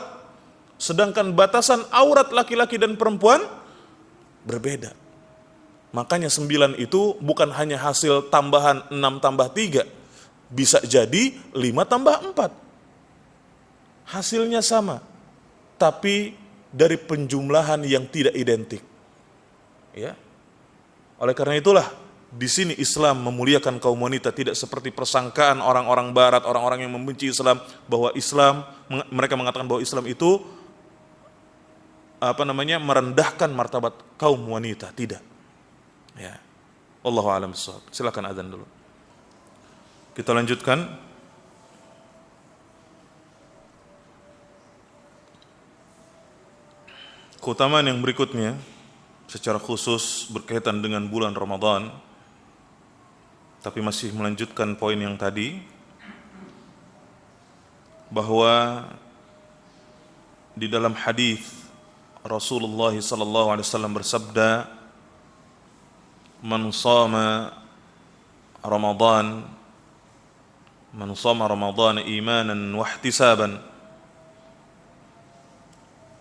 Sedangkan batasan aurat laki-laki dan perempuan berbeda. Makanya 9 itu bukan hanya hasil tambahan 6 tambah 3. Bisa jadi 5 tambah 4. Hasilnya sama. Tapi dari penjumlahan yang tidak identik. Ya. Oleh karena itulah di sini Islam memuliakan kaum wanita, tidak seperti persangkaan orang-orang barat, orang-orang yang membenci Islam bahwa mereka mengatakan bahwa Islam itu merendahkan martabat kaum wanita. Tidak. Ya. Wallahu a'lam bishawab. Silakan azan dulu. Kita lanjutkan. Keutamaan yang berikutnya secara khusus berkaitan dengan bulan Ramadan, tapi masih melanjutkan poin yang tadi, bahwa di dalam hadis Rasulullah sallallahu alaihi wasallam bersabda, "Man shama Ramadan imanan wa ihtisaban,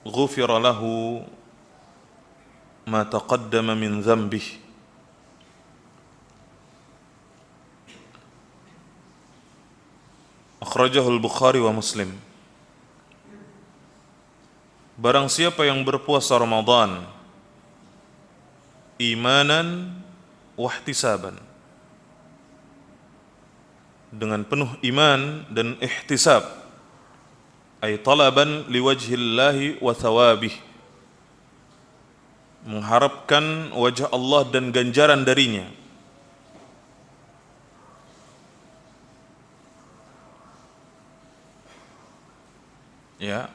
ghufira lahu ma taqaddama min dhanbihi." Akhrajahu al-Bukhari wa Muslim. Barang siapa yang berpuasa Ramadan imanan wahtisaban, dengan penuh iman dan ihtisab, ay talaban liwajhillahi wa thawabih, mengharapkan wajah Allah dan ganjaran darinya. Ya.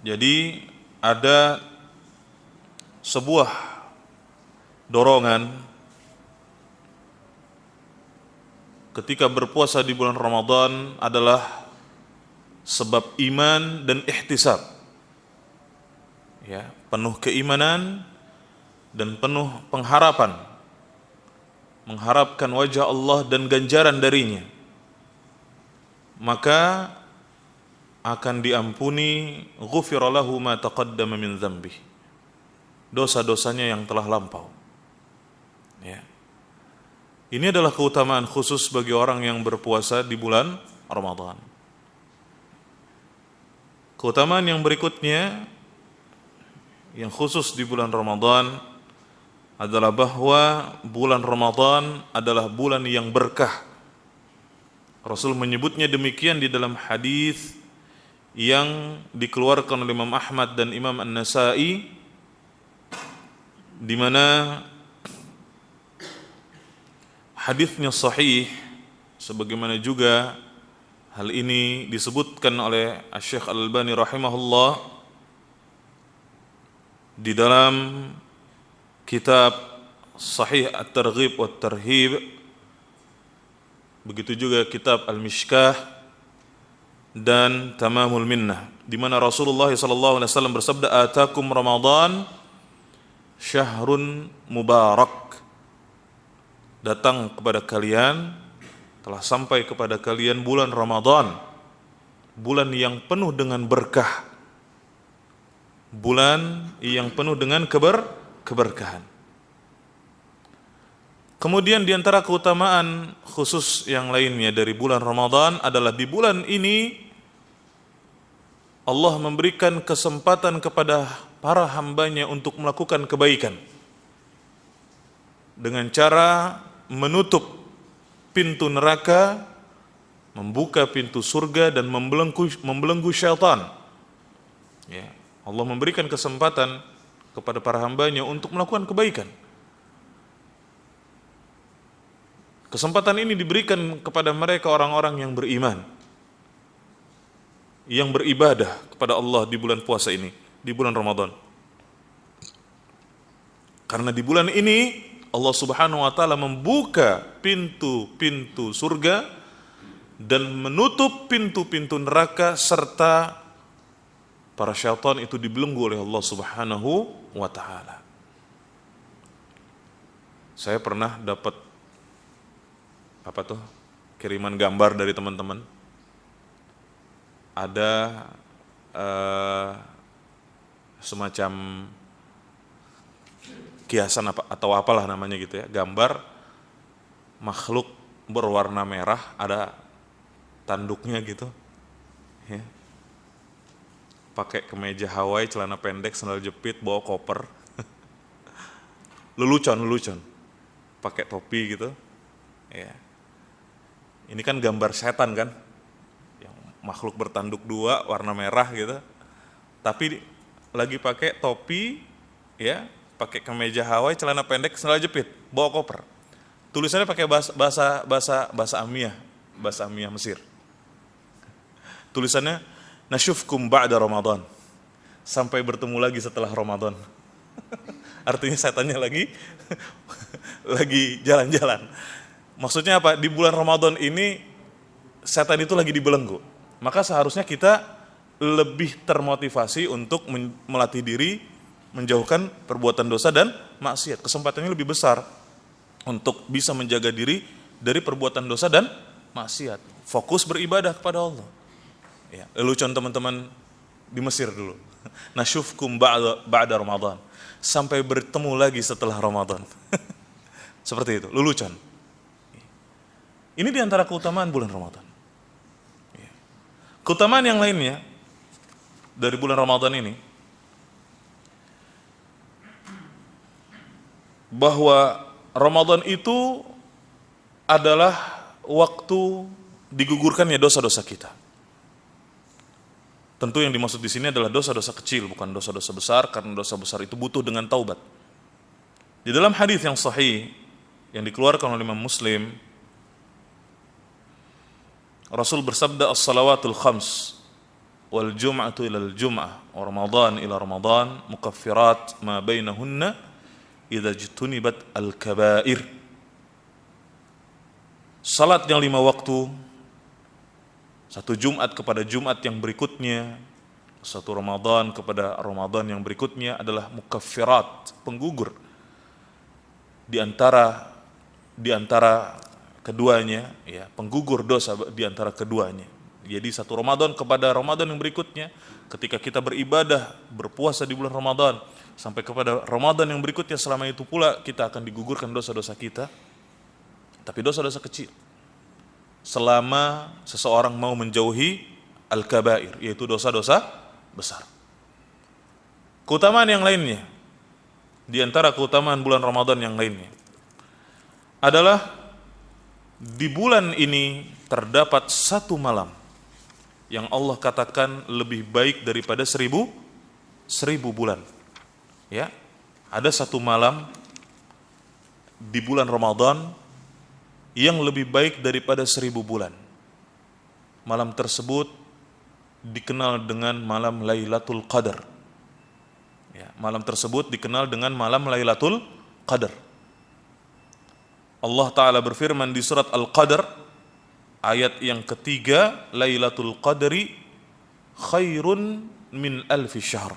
Jadi ada sebuah dorongan ketika berpuasa di bulan Ramadan adalah sebab iman dan ihtisab. Ya, penuh keimanan dan penuh pengharapan. Mengharapkan wajah Allah dan ganjaran darinya. Maka akan diampuni, ghufira lahu ma taqaddama min dzambi, dosa-dosanya yang telah lampau. Ya. Ini adalah keutamaan khusus bagi orang yang berpuasa di bulan Ramadan. Keutamaan yang berikutnya yang khusus di bulan Ramadan adalah bahwa bulan Ramadan adalah bulan yang berkah. Rasul menyebutnya demikian di dalam hadis yang dikeluarkan oleh Imam Ahmad dan Imam An-Nasa'i, di mana hadisnya sahih, sebagaimana juga hal ini disebutkan oleh Syekh Al-Albani rahimahullah di dalam kitab Sahih At-Targhib wa At-Tarhib, begitu juga kitab Al-Mishkah dan Tamamul Minnah, di mana Rasulullah SAW bersabda, "Atakum Ramadan syahrun mubarak." Datang kepada kalian, telah sampai kepada kalian bulan Ramadan, bulan yang penuh dengan berkah, bulan yang penuh dengan keberkahan. Kemudian di antara keutamaan khusus yang lainnya dari bulan Ramadan adalah di bulan ini Allah memberikan kesempatan kepada para hambanya untuk melakukan kebaikan dengan cara menutup pintu neraka, membuka pintu surga, dan membelenggu syaitan. Ya, Allah memberikan kesempatan kepada para hambanya untuk melakukan kebaikan. Kesempatan ini diberikan kepada mereka orang-orang yang beriman, yang beribadah kepada Allah di bulan puasa ini, di bulan Ramadan. Karena di bulan ini Allah Subhanahu wa taala membuka pintu-pintu surga dan menutup pintu-pintu neraka, serta para syaitan itu dibelenggu oleh Allah Subhanahu wa taala. Saya pernah dapat kiriman gambar dari teman-teman. Ada semacam kiasan atau apalah namanya gitu ya, gambar makhluk berwarna merah, ada tanduknya gitu ya, pakai kemeja Hawaii, celana pendek, sandal jepit, bawa koper lelucon, pakai topi gitu ya. Ini kan gambar setan kan, yang makhluk bertanduk dua warna merah gitu, tapi lagi pakai topi ya, pakai kemeja Hawaii, celana pendek, sandal jepit, bawa koper. Tulisannya pakai bahasa Amiyah Mesir. Tulisannya, "Nasyufkum ba'da Ramadan." Sampai bertemu lagi setelah Ramadan. Artinya setannya lagi jalan-jalan. Maksudnya apa? Di bulan Ramadan ini setan itu lagi dibelenggu. Maka seharusnya kita lebih termotivasi untuk melatih diri menjauhkan perbuatan dosa dan maksiat. Kesempatannya lebih besar untuk bisa menjaga diri dari perbuatan dosa dan maksiat. Fokus beribadah kepada Allah. Ya, lelucon teman-teman di Mesir dulu. Nasyufkum ba'da Ramadan. Sampai bertemu lagi setelah Ramadan. Seperti itu, lelucon. Ini diantara keutamaan bulan Ramadan. Keutamaan yang lainnya dari bulan Ramadan ini, bahwa Ramadan itu adalah waktu digugurkannya dosa-dosa kita. Tentu yang dimaksud di sini adalah dosa-dosa kecil, bukan dosa-dosa besar, karena dosa besar itu butuh dengan taubat. Di dalam hadis yang sahih yang dikeluarkan oleh Imam Muslim, Rasul bersabda, "As-salawatul khams wal jum'atu ila al-jum'ah wa Ramadan ila Ramadan mukaffirat ma bainahunna idza jtunibat al-kaba'ir." Salat yang 5 waktu, satu Jumat kepada Jumat yang berikutnya, satu Ramadan kepada Ramadan yang berikutnya adalah mukaffirat, penggugur di antara keduanya, ya, penggugur dosa di antara keduanya. Jadi satu Ramadan kepada Ramadan yang berikutnya, ketika kita beribadah, berpuasa di bulan Ramadan, sampai kepada Ramadan yang berikutnya, selama itu pula kita akan digugurkan dosa-dosa kita, tapi dosa-dosa kecil. Selama seseorang mau menjauhi al-kabair, yaitu dosa-dosa besar. Keutamaan yang lainnya di antara keutamaan bulan Ramadan yang lainnya adalah di bulan ini terdapat satu malam yang Allah katakan lebih baik daripada seribu bulan. Ya, ada satu malam di bulan Ramadan yang lebih baik daripada 1000 bulan. Malam tersebut dikenal dengan malam Lailatul Qadar. Ya, malam tersebut dikenal dengan malam Lailatul Qadar. Allah Ta'ala berfirman di surat Al-Qadar ayat yang ketiga, Lailatul Qadri khairun min alfi syahr.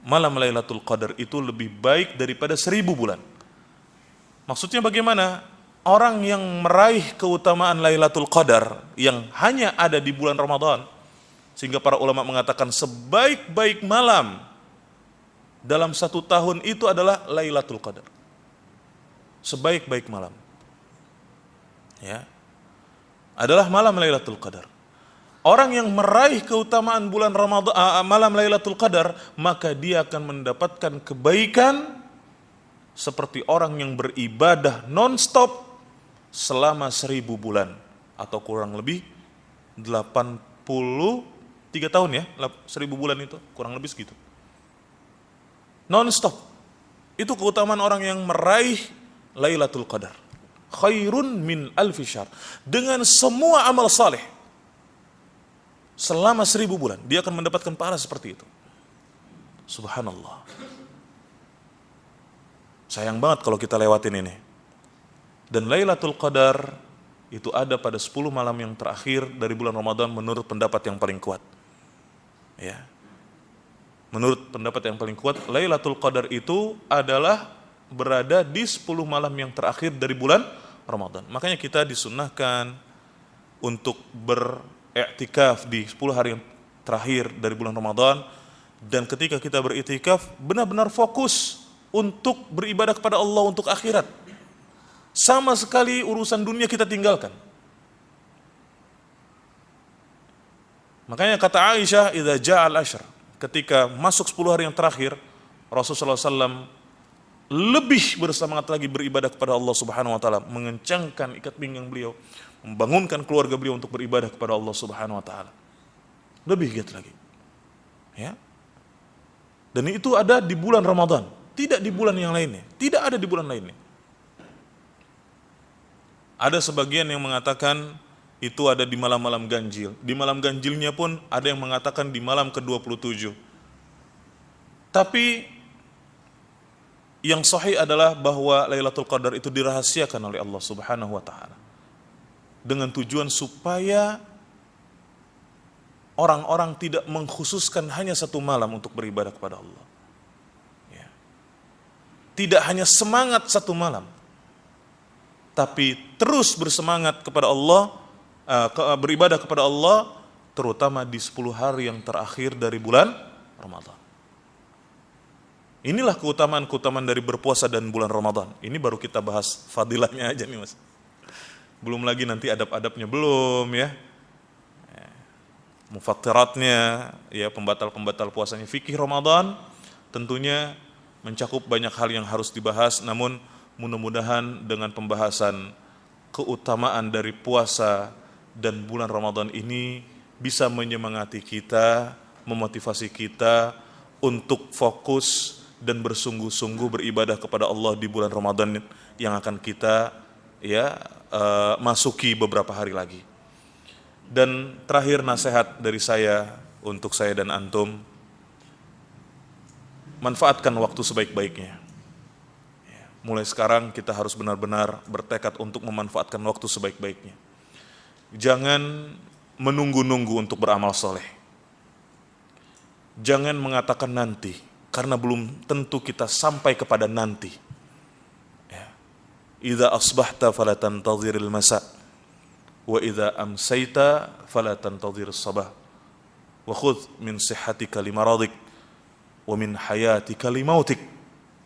Malam Lailatul Qadar itu lebih baik daripada 1000 bulan. Maksudnya bagaimana? Orang yang meraih keutamaan Lailatul Qadar yang hanya ada di bulan Ramadan, sehingga para ulama mengatakan sebaik-baik malam dalam satu tahun itu adalah Lailatul Qadar. Sebaik-baik malam, ya, adalah malam Lailatul Qadar. Orang yang meraih keutamaan bulan Ramadan, malam Lailatul Qadar, maka dia akan mendapatkan kebaikan seperti orang yang beribadah non-stop selama 1000 bulan, atau kurang lebih 83 tahun ya, 1000 bulan itu kurang lebih segitu. Non-stop. Itu keutamaan orang yang meraih Lailatul Qadar. Khairun min alfi syahr. Dengan semua amal saleh selama 1000 bulan, dia akan mendapatkan pahala seperti itu. Subhanallah. Sayang banget kalau kita lewatin ini. Dan Lailatul Qadar itu ada pada 10 malam yang terakhir dari bulan Ramadan menurut pendapat yang paling kuat. Ya. Menurut pendapat yang paling kuat, Lailatul Qadar itu adalah berada di 10 malam yang terakhir dari bulan Ramadan. Makanya kita disunnahkan untuk beriktikaf di 10 hari yang terakhir dari bulan Ramadan. Dan ketika kita beriktikaf, benar-benar fokus untuk beribadah kepada Allah, untuk akhirat. Sama sekali urusan dunia kita tinggalkan. Makanya kata Aisyah, idza ja'al ashr, ketika masuk 10 hari yang terakhir, Rasulullah SAW lebih bersemangat lagi beribadah kepada Allah Subhanahu wa taala, mengencangkan ikat pinggang beliau, membangunkan keluarga beliau untuk beribadah kepada Allah Subhanahu wa taala. Lebih giat lagi. Ya. Dan itu ada di bulan Ramadan, tidak di bulan yang lainnya, tidak ada di bulan lainnya. Ada sebagian yang mengatakan itu ada di malam-malam ganjil. Di malam ganjilnya pun ada yang mengatakan di malam ke-27. Tapi yang sahih adalah bahwa Lailatul Qadar itu dirahasiakan oleh Allah Subhanahu wa taala dengan tujuan supaya orang-orang tidak mengkhususkan hanya satu malam untuk beribadah kepada Allah. Ya. Tidak hanya semangat satu malam, tapi terus bersemangat kepada Allah, beribadah kepada Allah, terutama di 10 hari yang terakhir dari bulan Ramadan. Inilah keutamaan-keutamaan dari berpuasa dan bulan Ramadan. Ini baru kita bahas fadilahnya aja nih mas. Belum lagi nanti adab-adabnya belum ya. Mufattiratnya, ya pembatal-pembatal puasanya. Fikih Ramadan tentunya mencakup banyak hal yang harus dibahas. Namun mudah-mudahan dengan pembahasan keutamaan dari puasa dan bulan Ramadan ini bisa menyemangati kita, memotivasi kita untuk fokus dan bersungguh-sungguh beribadah kepada Allah di bulan Ramadan yang akan kita masuki beberapa hari lagi. Dan terakhir nasihat dari saya untuk saya dan antum, manfaatkan waktu sebaik-baiknya. Mulai sekarang kita harus benar-benar bertekad untuk memanfaatkan waktu sebaik-baiknya. Jangan menunggu-nunggu untuk beramal soleh. Jangan mengatakan nanti, karena belum tentu kita sampai kepada nanti. Idza asbahta fala tantadhiril masa, wa idza amsayta fala tantadhirus sabah. Wa khudh min sihhatika limaradik, wa min hayatika limautik.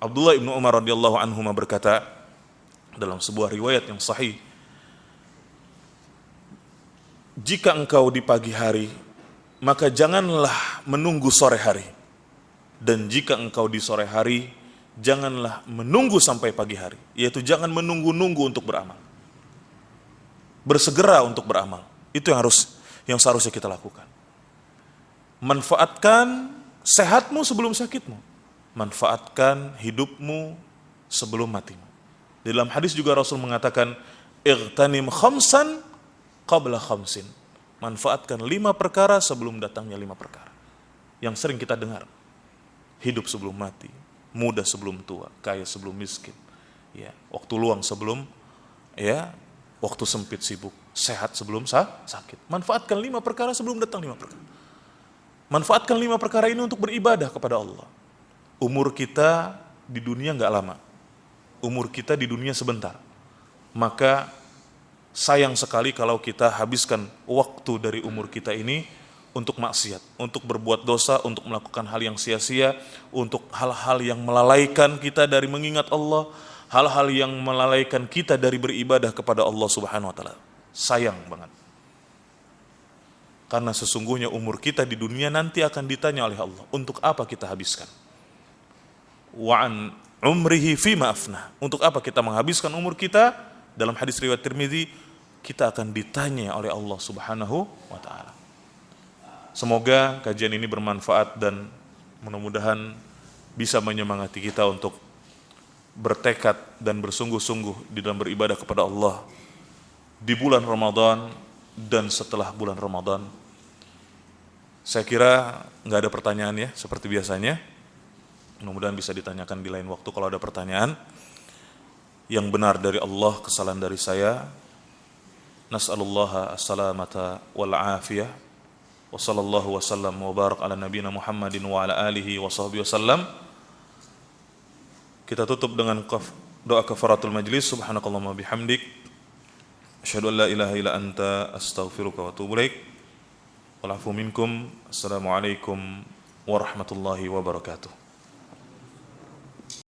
Abdullah ibn Umar radhiyallahu anhu berkata dalam sebuah riwayat yang sahih, jika engkau di pagi hari, maka janganlah menunggu sore hari. Dan jika engkau di sore hari, janganlah menunggu sampai pagi hari, yaitu jangan menunggu-nunggu untuk beramal. Bersegera untuk beramal. Itu yang seharusnya kita lakukan. Manfaatkan sehatmu sebelum sakitmu. Manfaatkan hidupmu sebelum matimu. Di dalam hadis juga Rasul mengatakan, "Ightanim khamsan qabla khamsin." Manfaatkan 5 perkara sebelum datangnya 5 perkara. Yang sering kita dengar. Hidup sebelum mati, muda sebelum tua, kaya sebelum miskin. Ya, waktu luang sebelum waktu sempit sibuk, sehat sebelum sakit. Manfaatkan 5 perkara sebelum datang 5 perkara. Manfaatkan 5 perkara ini untuk beribadah kepada Allah. Umur kita di dunia nggak lama. Umur kita di dunia sebentar. Maka sayang sekali kalau kita habiskan waktu dari umur kita ini untuk maksiat, untuk berbuat dosa, untuk melakukan hal yang sia-sia, untuk hal-hal yang melalaikan kita dari mengingat Allah, hal-hal yang melalaikan kita dari beribadah kepada Allah Subhanahu wa taala. Sayang banget. Karena sesungguhnya umur kita di dunia nanti akan ditanya oleh Allah, untuk apa kita habiskan? Wa an umrihi fima afna. Untuk apa kita menghabiskan umur kita? Dalam hadis riwayat Tirmidzi, kita akan ditanya oleh Allah Subhanahu wa taala. Semoga kajian ini bermanfaat dan mudah-mudahan bisa menyemangati kita untuk bertekad dan bersungguh-sungguh di dalam beribadah kepada Allah di bulan Ramadan dan setelah bulan Ramadan. Saya kira nggak ada pertanyaan ya, seperti biasanya. Mudah-mudahan bisa ditanyakan di lain waktu kalau ada pertanyaan. Yang benar dari Allah, kesalahan dari saya. Nas'alullaha as-salamata wal afiyah. Wa sallallahu wa sallam wa barak ala nabiyina Muhammadin wa ala alihi wa sahbihi wasallam. Kita tutup dengan doa kafaratul majlis. Subhanakallahumma bihamdik, asyhadu an la ilaha illa anta, astaghfiruka wa atubu ilaik. Wal afu minkum. Assalamualaikum warahmatullahi wabarakatuh.